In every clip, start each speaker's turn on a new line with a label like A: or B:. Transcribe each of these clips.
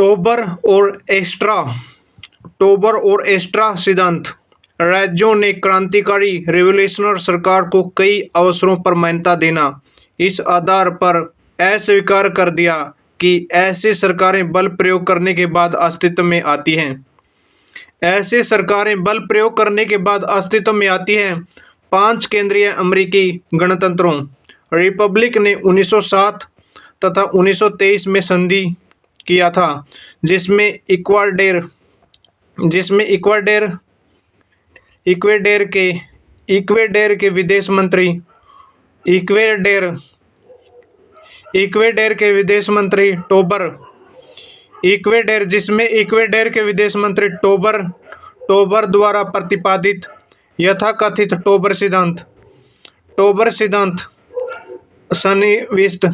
A: टोबर और एस्ट्रा सिद्धांत। राज्यों ने क्रांतिकारी रिवॉल्यूशनरी सरकार को कई अवसरों पर मान्यता देना, इस आधार पर अस्वीकार कर दिया कि ऐसी सरकारें बल प्रयोग करने के बाद अस्तित्व में आती हैं। ऐसी सरकारें बल प्रयोग करने के बाद अस्तित्व में आती हैं। 5 केंद्रीय अमेरिकी गणतंत्रों रिपब्लिक ने 1907 तथा 1923 में संधि किया था, जिसमें इक्वेडर के विदेश मंत्री टोबर द्वारा प्रतिपादित यथाकथित टोबर सिद्धांत सन्निविष्ट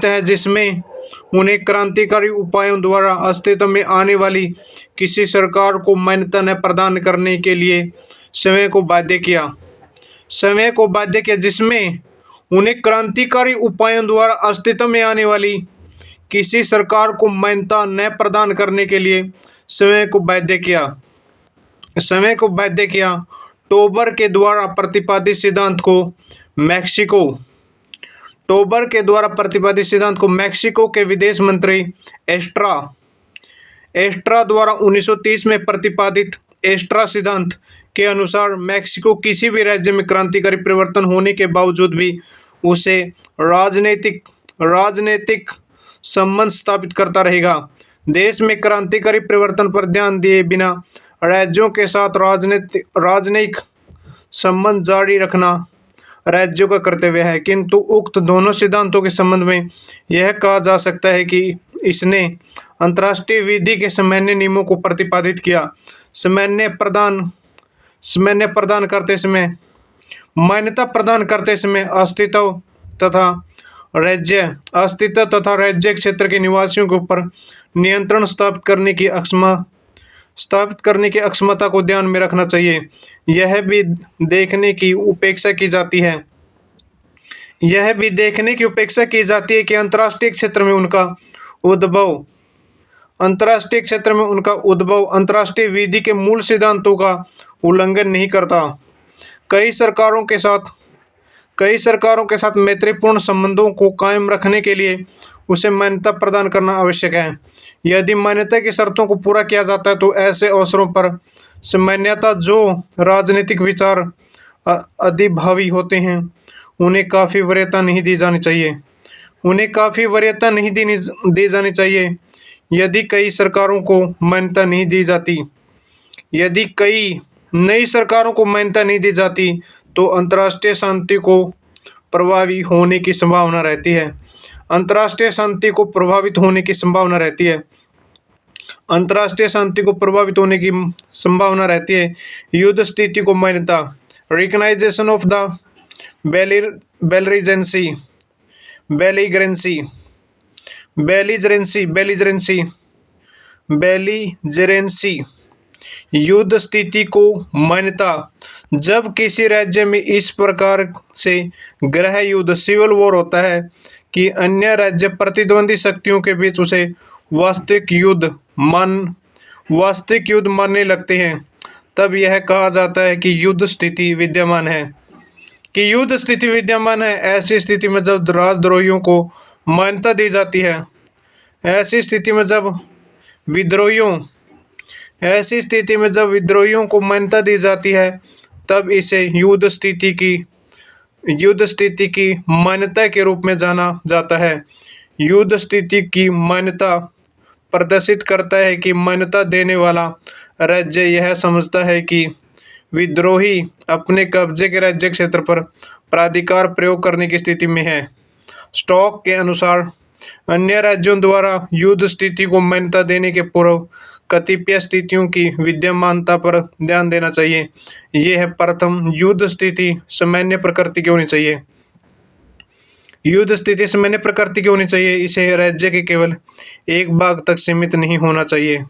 A: है, जिसमें उन्हें क्रांतिकारी उपायों द्वारा अस्तित्व में आने वाली किसी सरकार को मान्यता न प्रदान करने के लिए स्वयं को बाध्य किया, जिसमें उन्हें क्रांतिकारी उपायों द्वारा अस्तित्व में आने वाली किसी सरकार को मान्यता न प्रदान करने के लिए स्वयं को बाध्य किया। टोबर के द्वारा प्रतिपादित सिद्धांत को मैक्सिको के विदेश मंत्री एस्ट्रा द्वारा 1930 में प्रतिपादित एस्ट्रा सिद्धांत के अनुसार मैक्सिको किसी भी राज्य में क्रांतिकारी परिवर्तन होने के बावजूद भी उसे राजनीतिक संबंध स्थापित करता रहेगा। देश में क्रांतिकारी परिवर्तन पर ध्यान दिए बिना राज्यों के साथ राजनयिक संबंध जारी रखना राज्यों का कर्तव्य है। किंतु उक्त दोनों सिद्धांतों के संबंध में यह कहा जा सकता है कि इसने अंतर्राष्ट्रीय विधि के सामान्य नियमों को प्रतिपादित किया। मान्यता प्रदान करते समय अस्तित्व तथा राज्य क्षेत्र के निवासियों के ऊपर नियंत्रण स्थापित करने की अक्षमता को ध्यान में रखना चाहिए। यह भी देखने की उपेक्षा की जाती है कि अंतर्राष्ट्रीय क्षेत्र में उनका उद्भव अंतर्राष्ट्रीय विधि के मूल सिद्धांतों का उल्लंघन नहीं करता। कई सरकारों के साथ मैत्रीपूर्ण संबंधों को कायम रखने के लिए उसे मान्यता प्रदान करना आवश्यक है। यदि मान्यता की शर्तों को पूरा किया जाता है तो ऐसे अवसरों पर सामान्यतः जो राजनीतिक विचार अधिभावी होते हैं उन्हें काफ़ी वरीयता नहीं दी जानी चाहिए। यदि कई सरकारों को मान्यता नहीं दी जाती तो अंतर्राष्ट्रीय शांति को प्रभावित होने की संभावना रहती है। युद्ध स्थिति को मान्यता, रिकग्नाइजेशन ऑफ द बेलिजरेंसी युद्ध स्थिति को मान्यता, जब किसी राज्य में इस प्रकार से गृह युद्ध सिविल वॉर होता है कि अन्य राज्य प्रतिद्वंदी शक्तियों के बीच उसे वास्तविक युद्ध मानने लगते हैं, तब यह कहा जाता है कि युद्ध स्थिति विद्यमान है। ऐसी स्थिति में जब राजद्रोहियों को मान्यता दी जाती है, ऐसी स्थिति में जब विद्रोहियों को मान्यता दी जाती है, तब इसे युद्ध स्थिति की मान्यता के रूप में जाना जाता है। युद्ध स्थिति की मान्यता प्रदर्शित करता है कि मान्यता देने वाला राज्य यह समझता है कि विद्रोही अपने कब्जे के राज्य क्षेत्र पर प्राधिकार प्रयोग करने की स्थिति में है। स्टॉक के अनुसार अन्य राज्यों द्वारा युद्ध स्थिति को मान्यता देने के पूर्व कतिपय स्थितियों की विद्यमानता पर ध्यान देना चाहिए। यह है प्रथम, युद्ध स्थिति सामान्य प्रकृति की होनी चाहिए। इसे राज्य के केवल एक भाग तक सीमित नहीं होना चाहिए।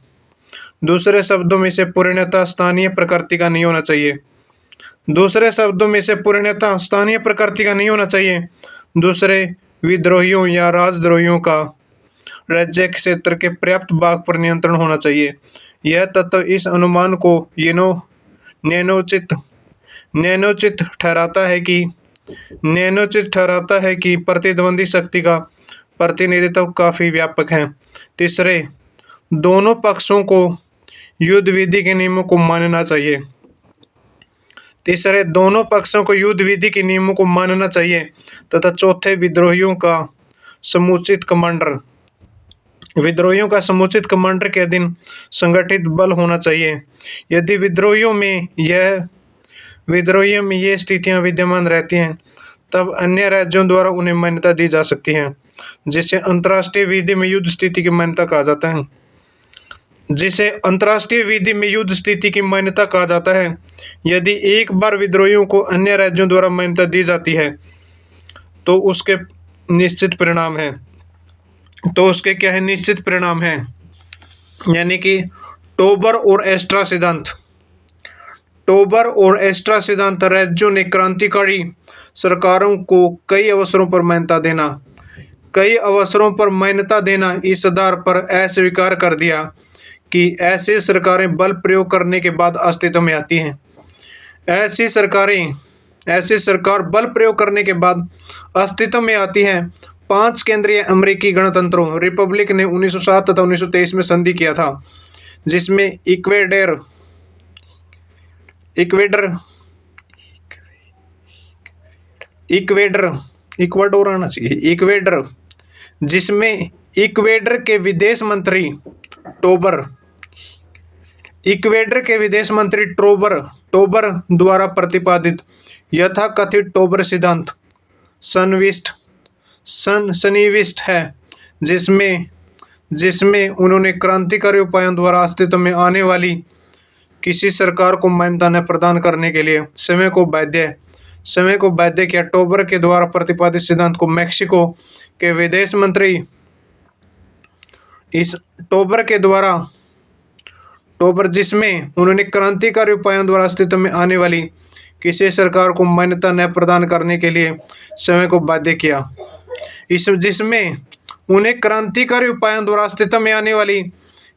A: दूसरे शब्दों में इसे पूर्णतः स्थानीय प्रकृति का नहीं होना चाहिए। दूसरे विद्रोहियों या राजद्रोहियों का राज्य क्षेत्र के पर्याप्त भाग पर नियंत्रण होना चाहिए। यह तत्व इस अनुमान को नैनोचित ठहराता है कि प्रतिद्वंदी शक्ति का प्रतिनिधित्व काफी व्यापक है। तीसरे, दोनों पक्षों को युद्ध विधि के नियमों को मानना चाहिए। तथा चौथे, विद्रोहियों का समुचित कमांडर के अधीन संगठित बल होना चाहिए। यदि विद्रोहियों में ये स्थितियां विद्यमान रहती हैं, तब अन्य राज्यों द्वारा उन्हें मान्यता दी जा सकती है, जिसे अंतर्राष्ट्रीय विधि में युद्ध स्थिति की मान्यता कहा जाता है। यदि एक बार विद्रोहियों को अन्य राज्यों द्वारा मान्यता दी जाती है, तो उसके निश्चित परिणाम है, यानी कि टोबर और एस्ट्रा सिद्धांत राज्यों ने क्रांतिकारी सरकारों को कई अवसरों पर मान्यता देना इस आधार पर अस्वीकार कर दिया कि ऐसी सरकारें बल प्रयोग करने के बाद अस्तित्व में आती हैं। ऐसी सरकार बल प्रयोग करने के बाद अस्तित्व में आती हैं। 5 केंद्रीय अमेरिकी गणतंत्रों रिपब्लिक ने 1907 तथा 1923 में संधि किया था, जिसमें इक्वेडर के विदेश मंत्री टोबर द्वारा प्रतिपादित यथाकथित टोबर सिद्धांत सन्निविष्ट है, जिसमें उन्होंने क्रांतिकारी उपायों द्वारा अस्तित्व में आने वाली किसी सरकार को मान्यता न प्रदान करने के लिए समय को बाध्य किया। टोबर के द्वारा प्रतिपादित सिद्धांत को मैक्सिको के विदेश मंत्री जिसमें उन्होंने क्रांतिकारी उपायों द्वारा अस्तित्व में आने वाली किसी सरकार को मान्यता न प्रदान करने के लिए समय को बाध्य किया। जिसमें उन्हें क्रांतिकारी उपायों द्वारा अस्तित्व में आने वाली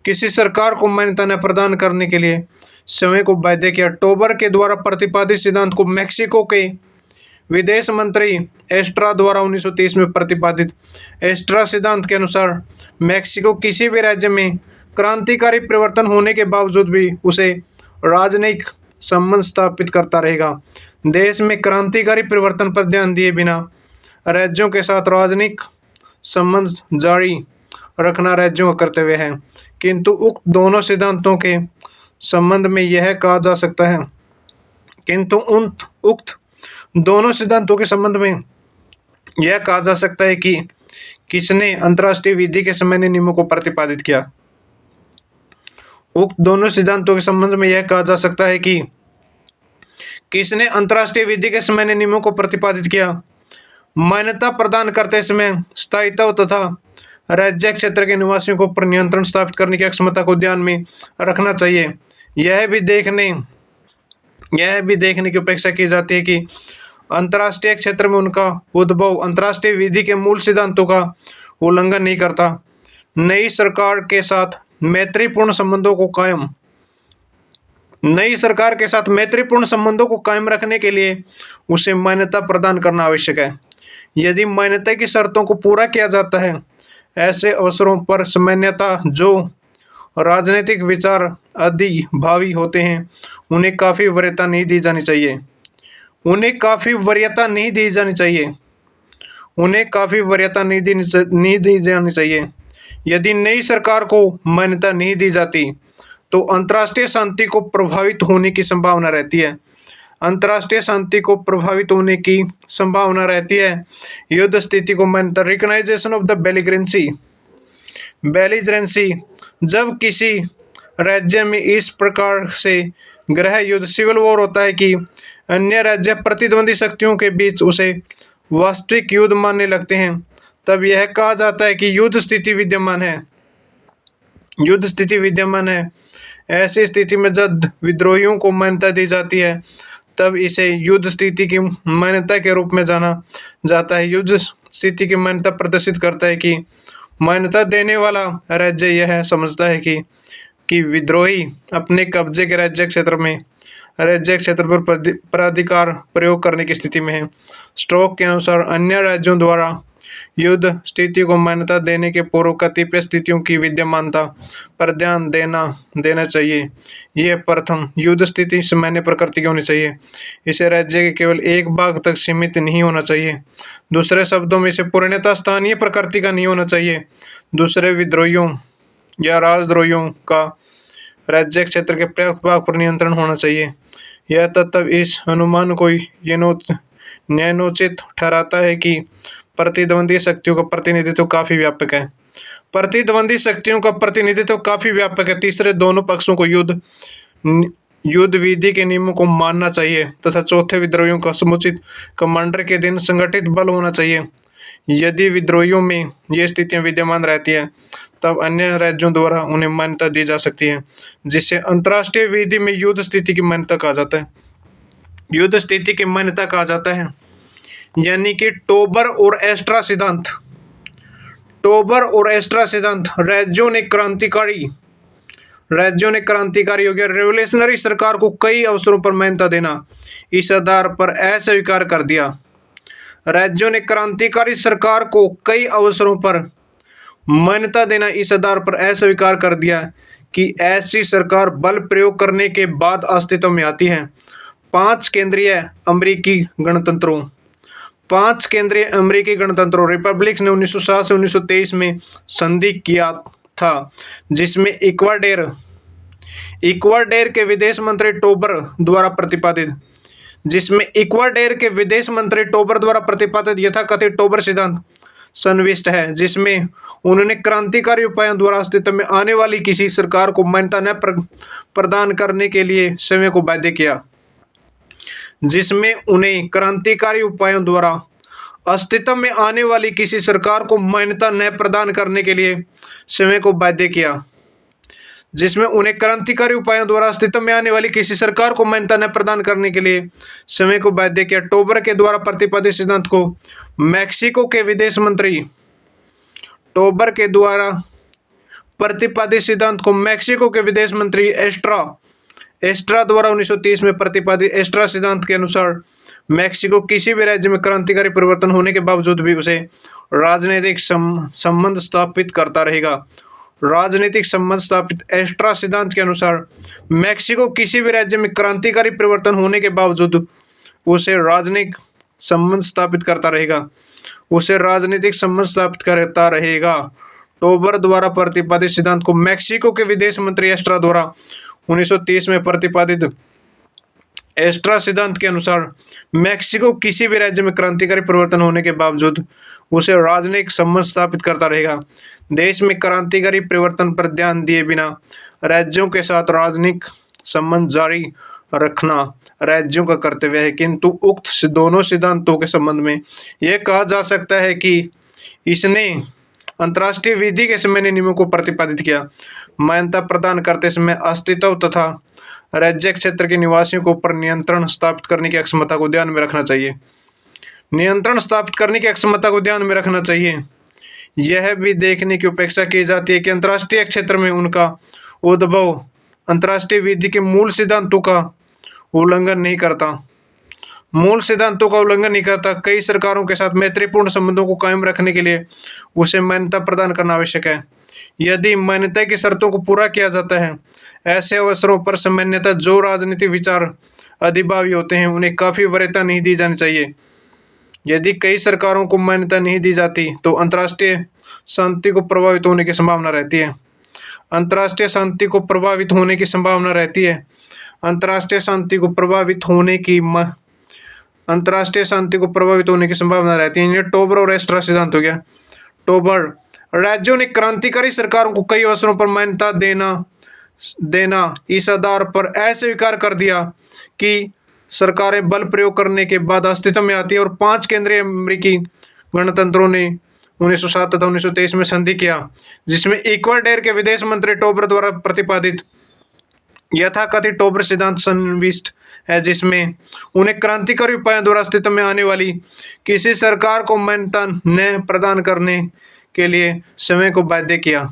A: किसी सरकार को मान्यता न प्रदान करने के लिए समय को बाध्य किया। टोबर के द्वारा प्रतिपादित सिद्धांत को मैक्सिको के विदेश मंत्री एस्ट्रा द्वारा 1930 में प्रतिपादित एस्ट्रा सिद्धांत के अनुसार मैक्सिको किसी भी राज्य में क्रांतिकारी परिवर्तन होने के बावजूद भी उसे राजनयिक संबंध स्थापित करता रहेगा। देश में क्रांतिकारी परिवर्तन पर ध्यान दिए बिना राज्यों के साथ राजनयिक संबंध जारी रखना राज्यों का कर्तव्य है। किंतु उक्त दोनों सिद्धांतों के संबंध में यह कहा जा सकता है कि किसने अंतर्राष्ट्रीय विधि के सामान्य नियमों को प्रतिपादित किया। उक्त दोनों सिद्धांतों के संबंध में यह कहा जा सकता है कि किसने अंतर्राष्ट्रीय विधि के सामान्य नियमों को प्रतिपादित किया। मान्यता प्रदान करते समय स्थायित्व तथा राज्य क्षेत्र के निवासियों को पर नियंत्रण स्थापित करने की क्षमता को ध्यान में रखना चाहिए। यह भी देखने की अपेक्षा की जाती है कि अंतर्राष्ट्रीय क्षेत्र में उनका उद्भव अंतर्राष्ट्रीय विधि के मूल सिद्धांतों का उल्लंघन नहीं करता। नई सरकार के साथ मैत्रीपूर्ण संबंधों को कायम रखने के लिए उसे मान्यता प्रदान करना आवश्यक है। यदि मान्यता की शर्तों को पूरा किया जाता है, ऐसे अवसरों पर सामान्यतः जो राजनीतिक विचार अधिभावी होते हैं, उन्हें काफी वरीयता नहीं दी जानी चाहिए। यदि नई सरकार को मान्यता नहीं दी जाती, तो अंतर्राष्ट्रीय शांति को प्रभावित होने की संभावना रहती है। युद्ध स्थिति को मान्यता रिकग्नाइजेशन ऑफ द बेलिजरेंसी जब किसी राज्य में इस प्रकार से गृह युद्ध सिविल वॉर होता है कि अन्य राज्य प्रतिद्वंदी शक्तियों के बीच उसे वास्तविक युद्ध मानने लगते हैं, तब यह कहा जाता है कि युद्ध स्थिति विद्यमान है। ऐसी स्थिति में जब विद्रोहियों को मान्यता दी जाती है, तब इसे युद्ध स्थिति की मान्यता के रूप में जाना जाता है। युद्ध स्थिति की मान्यता प्रदर्शित करता है कि मान्यता देने वाला राज्य यह समझता है कि विद्रोही अपने कब्जे के राज्य क्षेत्र पर प्राधिकार प्रयोग करने की स्थिति में है। स्टोक के अनुसार अन्य राज्यों द्वारा युद्ध स्थिति को मान्यता देने के पूर्व कतिपय स्थितियों की विद्यमानता पर ध्यान देना चाहिए। यह प्रथम युद्ध स्थिति सामान्य प्रकृति की होनी चाहिए। इसे राज्य के केवल एक भाग तक सीमित नहीं होना चाहिए। दूसरे शब्दों में इसे पूर्णतः स्थानीय प्रकृति का नहीं होना चाहिए। दूसरे विद्रोहियों या राजद्रोहियों का राज्य क्षेत्र के पर्याप्त भाग पर नियंत्रण होना चाहिए। यह तत्व इस अनुमान को न्यायोचित ठहराता है कि प्रतिद्वंदी शक्तियों का प्रतिनिधित्व काफी व्यापक है। प्रतिद्वंदी शक्तियों का प्रतिनिधित्व काफी व्यापक है। तीसरे, दोनों पक्षों को युद्ध विधि के नियमों को मानना चाहिए तथा चौथे, विद्रोहियों का समुचित कमांडर के दिन संगठित बल होना चाहिए। यदि विद्रोहियों में ये स्थितियां विद्यमान रहती है तब अन्य राज्यों द्वारा उन्हें मान्यता दी जा सकती है, जिसे अंतर्राष्ट्रीय विधि में युद्ध स्थिति की मान्यता कहा जाता है। युद्ध स्थिति की मान्यता कहा जाता है यानी कि टोबर और एस्ट्रा सिद्धांत। टोबर और एस्ट्रा सिद्धांत राज्यों ने क्रांतिकारी हो गया रेवोल्यूशनरी सरकार को कई अवसरों पर मान्यता देना इस आधार पर अस्वीकार कर दिया। राज्यों ने क्रांतिकारी सरकार को कई अवसरों पर मान्यता देना इस आधार पर अस्वीकार कर दिया कि ऐसी सरकार बल प्रयोग करने के बाद अस्तित्व में आती है। 5 केंद्रीय अमेरिकी गणतंत्रों रिपब्लिक्स ने 1907 से 1923 में संधि किया था, जिसमें इक्वाडोर के विदेश मंत्री टोबर द्वारा प्रतिपादित यथाकथित टोबर सिद्धांत सन्निविष्ट है, जिसमें उन्होंने क्रांतिकारी उपायों द्वारा अस्तित्व में आने वाली किसी सरकार को मान्यता न प्रदान करने के लिए समय को बाध्य किया। जिसमें उन्हें क्रांतिकारी उपायों द्वारा अस्तित्व में आने वाली किसी सरकार को मान्यता न प्रदान करने के लिए समय को बाध्य किया। जिसमें उन्हें क्रांतिकारी उपायों द्वारा अस्तित्व में आने वाली किसी सरकार को मान्यता न प्रदान करने के लिए समय को बाध्य किया। टोबर के द्वारा प्रतिपादित सिद्धांत को मैक्सिको के विदेश मंत्री एस्ट्रा द्वारा 1930 में प्रतिपादित एस्ट्रा सिद्धांत के अनुसार मैक्सिको किसी भी राज्य में क्रांतिकारी परिवर्तन होने के बावजूद भी उसे राजनीतिक संबंध स्थापित करता रहेगा। एस्ट्रा सिद्धांत के अनुसार मैक्सिको किसी भी राज्य में क्रांतिकारी परिवर्तन होने के बावजूद उसे राजनीतिक संबंध स्थापित करता रहेगा। टोबर द्वारा प्रतिपादित सिद्धांत को मैक्सिको के विदेश मंत्री एस्ट्रा द्वारा 1930 में प्रतिपादित एस्ट्रा सिद्धांत के अनुसार मैक्सिको किसी भी राज्य में क्रांतिकारी परिवर्तन होने के बावजूद उसे राजनीतिक संबंध स्थापित करता रहेगा। देश में क्रांतिकारी परिवर्तन पर ध्यान दिए बिना राज्यों के साथ राजनीतिक संबंध जारी रखना राज्यों का कर्तव्य है, किंतु उक्त दोनों सिद्धांतों के संबंध में यह कहा जा सकता है कि इसने अंतर्राष्ट्रीय विधि के सामान्य नियमों को प्रतिपादित किया। मान्यता प्रदान करते समय अस्तित्व तथा राज्य क्षेत्र के निवासियों के ऊपर नियंत्रण स्थापित करने की अक्षमता को ध्यान में रखना चाहिए। यह भी देखने की अपेक्षा की जाती है कि अंतर्राष्ट्रीय क्षेत्र में उनका उद्भव अंतर्राष्ट्रीय विधि के मूल सिद्धांतों का उल्लंघन नहीं करता। कई सरकारों के साथ मैत्रीपूर्ण संबंधों को कायम रखने के लिए उसे मान्यता प्रदान करना आवश्यक है। यदि मान्यता की शर्तों को पूरा किया जाता है, ऐसे अवसरों पर सामान्यतः जो राजनीतिक विचार अधिभावी होते हैं उन्हें काफी वरीयता नहीं दी जानी चाहिए। यदि कई सरकारों को मान्यता नहीं दी जाती तो अंतर्राष्ट्रीय शांति को प्रभावित होने की संभावना रहती है। अंतर्राष्ट्रीय शांति को प्रभावित होने की संभावना रहती है। ये टोबर और एस्ट्रा सिद्धांत हो गया। टोबर राज्यों ने क्रांतिकारी सरकारों को कई अवसरों पर मान्यता देना इस आधार पर अस्वीकार कर दिया कि सरकारें बल प्रयोग करने के बाद अस्तित्व में आती है, और 5 केंद्रीय अमेरिकी गणतंत्रों ने 1907 तथा 1923 में संधि किया, जिसमें इक्वाडोर के विदेश मंत्री टोबर द्वारा प्रतिपादित यथाकथित टोबर सिद्धांत सन्निविष्ट है, जिसमें उन्हें क्रांतिकारी उपायों द्वारा अस्तित्व में आने वाली किसी सरकार को मान्यता न प्रदान करने के लिए समय को बाध्य किया।